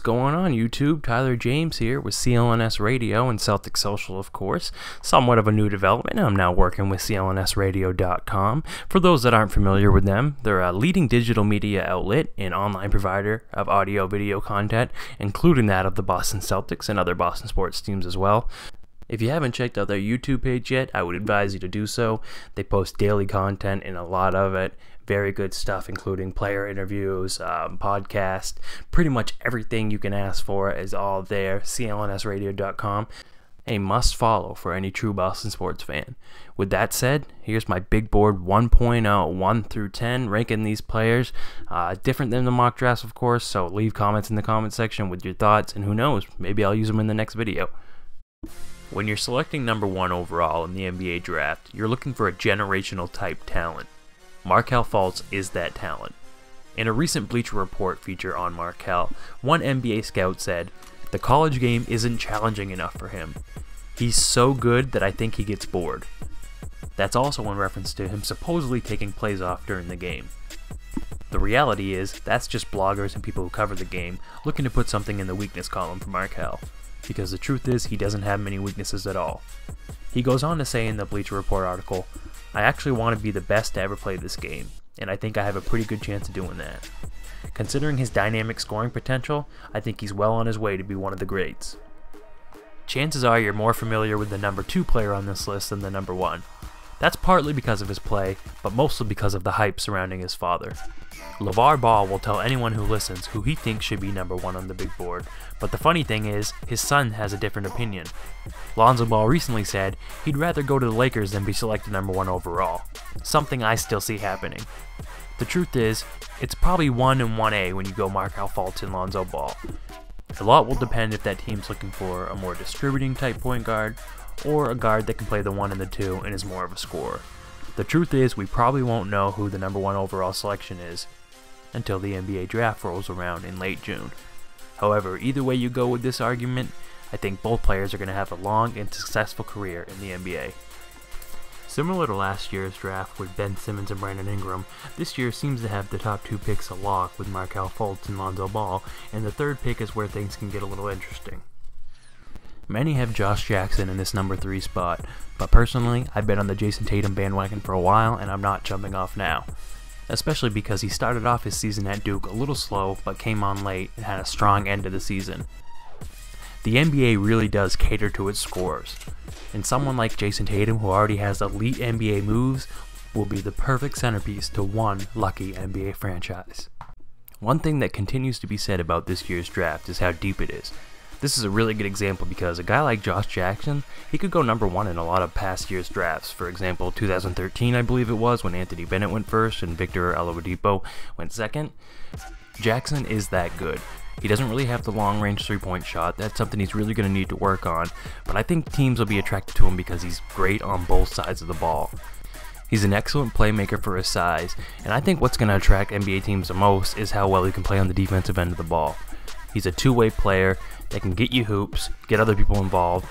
going on, YouTube? Tyler James here with CLNS Radio and Celtics Social, of course. Somewhat of a new development. I'm now working with CLNSradio.com. For those that aren't familiar with them, they're a leading digital media outlet and online provider of audio-video content, including that of the Boston Celtics and other Boston sports teams as well. If you haven't checked out their YouTube page yet, I would advise you to do so. They post daily content, and a lot of it very good stuff, including player interviews, podcast, pretty much everything you can ask for is all there. CLNSradio.com, a must follow for any true Boston sports fan. With that said, here's my big board 1.0, 1 through 10, ranking these players. Different than the mock drafts, of course, so leave comments in the comment section with your thoughts, and who knows, maybe I'll use them in the next video. When you're selecting number 1 overall in the NBA draft, you're looking for a generational type talent. Markelle Fultz is that talent. In a recent Bleacher Report feature on Markelle, one NBA scout said, "The college game isn't challenging enough for him. He's so good that I think he gets bored." That's also in reference to him supposedly taking plays off during the game. The reality is, that's just bloggers and people who cover the game looking to put something in the weakness column for Markelle, because the truth is he doesn't have many weaknesses at all. He goes on to say in the Bleacher Report article, "I actually want to be the best to ever play this game, and I think I have a pretty good chance of doing that. Considering his dynamic scoring potential, I think he's well on his way to be one of the greats." Chances are you're more familiar with the number 2 player on this list than the number 1. That's partly because of his play, but mostly because of the hype surrounding his father. LeVar Ball will tell anyone who listens who he thinks should be number 1 on the big board, but the funny thing is, his son has a different opinion. Lonzo Ball recently said he'd rather go to the Lakers than be selected number 1 overall, something I still see happening. The truth is, it's probably 1 and 1A when you go Markelle Fultz and Lonzo Ball. A lot will depend if that team's looking for a more distributing type point guard, or a guard that can play the 1 and the 2 and is more of a scorer. The truth is, we probably won't know who the number 1 overall selection is until the NBA draft rolls around in late June. However, either way you go with this argument, I think both players are going to have a long and successful career in the NBA. Similar to last year's draft with Ben Simmons and Brandon Ingram, this year seems to have the top 2 picks a lock with Markelle Fultz and Lonzo Ball, and the third pick is where things can get a little interesting. Many have Josh Jackson in this number 3 spot, but personally, I've been on the Jason Tatum bandwagon for a while and I'm not jumping off now. Especially because he started off his season at Duke a little slow, but came on late and had a strong end to the season. The NBA really does cater to its scorers, and someone like Jason Tatum, who already has elite NBA moves, will be the perfect centerpiece to one lucky NBA franchise. One thing that continues to be said about this year's draft is how deep it is. This is a really good example because a guy like Josh Jackson, he could go number 1 in a lot of past year's drafts. For example, 2013 I believe it was, when Anthony Bennett went first and Victor Oladipo went second. Jackson is that good. He doesn't really have the long-range three-point shot. That's something he's really going to need to work on, but I think teams will be attracted to him because he's great on both sides of the ball. He's an excellent playmaker for his size, and I think what's going to attract NBA teams the most is how well he can play on the defensive end of the ball. He's a two-way player that can get you hoops, get other people involved,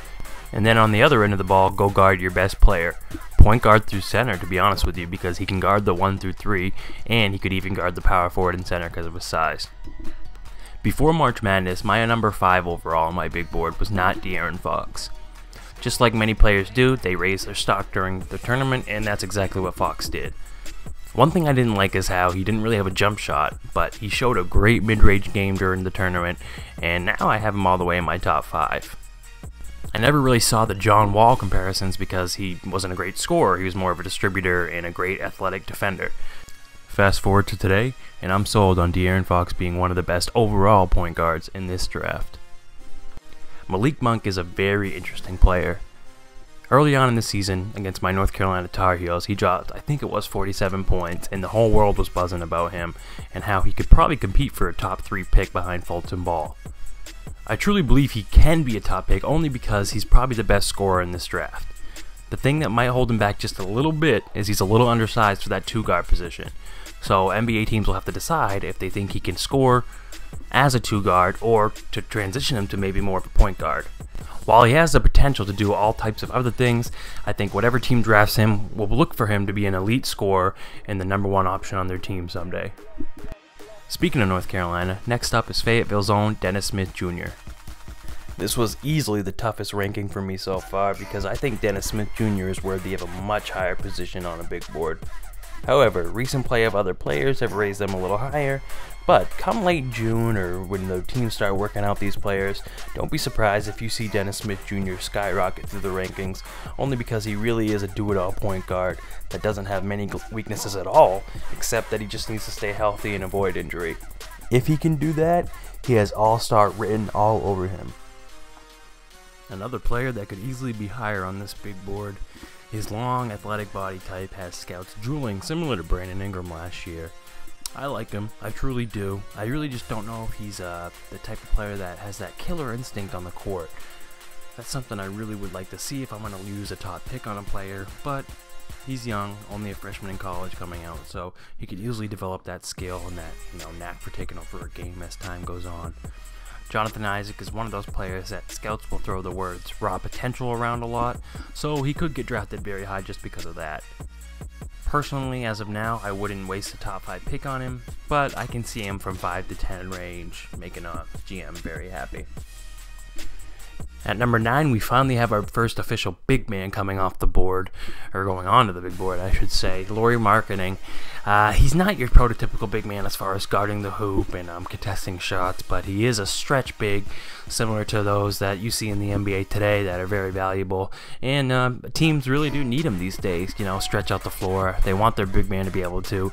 and then on the other end of the ball, go guard your best player. Point guard through center, to be honest with you, because he can guard the 1 through 3, and he could even guard the power forward and center because of his size. Before March Madness, my number 5 overall on my big board was not De'Aaron Fox. Just like many players do, they raise their stock during the tournament, and that's exactly what Fox did. One thing I didn't like is how he didn't really have a jump shot, but he showed a great mid-range game during the tournament, and now I have him all the way in my top 5. I never really saw the John Wall comparisons because he wasn't a great scorer, he was more of a distributor and a great athletic defender. Fast forward to today, and I'm sold on De'Aaron Fox being one of the best overall point guards in this draft. Malik Monk is a very interesting player. Early on in the season, against my North Carolina Tar Heels, he dropped, I think it was 47 points, and the whole world was buzzing about him, and how he could probably compete for a top 3 pick behind Fultz and Ball. I truly believe he can be a top pick only because he's probably the best scorer in this draft. The thing that might hold him back just a little bit is he's a little undersized for that 2-guard position. So NBA teams will have to decide if they think he can score as a 2-guard or to transition him to maybe more of a point guard. While he has the potential to do all types of other things, I think whatever team drafts him will look for him to be an elite scorer and the number 1 option on their team someday. Speaking of North Carolina, next up is Fayetteville's own Dennis Smith Jr. This was easily the toughest ranking for me so far because I think Dennis Smith Jr. is worthy of a much higher position on a big board. However, recent play of other players have raised them a little higher, but come late June or when the teams start working out these players, don't be surprised if you see Dennis Smith Jr. skyrocket through the rankings, only because he really is a do-it-all point guard that doesn't have many weaknesses at all, except that he just needs to stay healthy and avoid injury. If he can do that, he has all-star written all over him. Another player that could easily be higher on this big board. His long, athletic body type has scouts drooling, similar to Brandon Ingram last year. I like him, I truly do. I really just don't know if he's the type of player that has that killer instinct on the court. That's something I really would like to see if I'm going to use a top pick on a player, but he's young, only a freshman in college coming out, so he could easily develop that skill and that, knack for taking over a game as time goes on. Jonathan Isaac is one of those players that scouts will throw the words raw potential around a lot, so he could get drafted very high just because of that. Personally, as of now, I wouldn't waste a top 5 pick on him, but I can see him from 5 to 10 range, making a GM very happy. At number 9, we finally have our first official big man coming off the board, or going on to the big board, I should say, Lauri Markkanen. He's not your prototypical big man as far as guarding the hoop and contesting shots, but he is a stretch big, similar to those that you see in the NBA today that are very valuable. And teams really do need him these days, stretch out the floor. They want their big man to be able to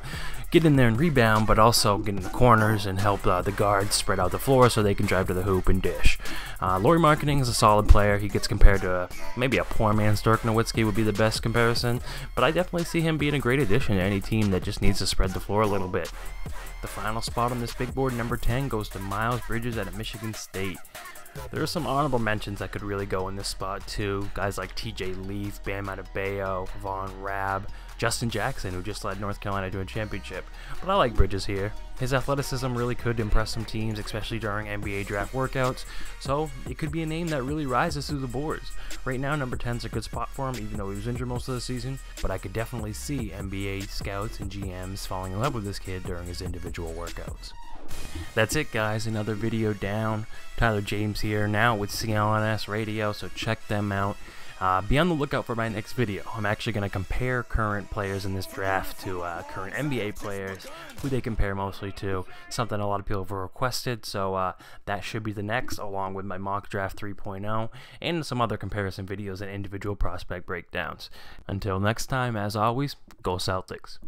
get in there and rebound, but also get in the corners and help the guards spread out the floor so they can drive to the hoop and dish. Lauri Markkanen is a solid player. He gets compared to maybe a poor man's Dirk Nowitzki would be the best comparison, but I definitely see him being a great addition to any team that just needs to spread the floor a little bit. The final spot on this big board, number 10, goes to Miles Bridges out of Michigan State. There are some honorable mentions that could really go in this spot too. Guys like TJ Leaf, Bam Adebayo, Von Rabb, Justin Jackson, who just led North Carolina to a championship. But I like Bridges here. His athleticism really could impress some teams, especially during NBA draft workouts, so it could be a name that really rises through the boards. Right now, number 10 is a good spot for him, even though he was injured most of the season, but I could definitely see NBA scouts and GMs falling in love with this kid during his individual workouts. That's it, guys. Another video down. Tyler James here now with CLNS Radio, so check them out. Be on the lookout for my next video. I'm actually going to compare current players in this draft to current NBA players, who they compare mostly to, something a lot of people have requested, so that should be the next, along with my mock draft 3.0 and some other comparison videos and individual prospect breakdowns. Until next time, as always, go Celtics.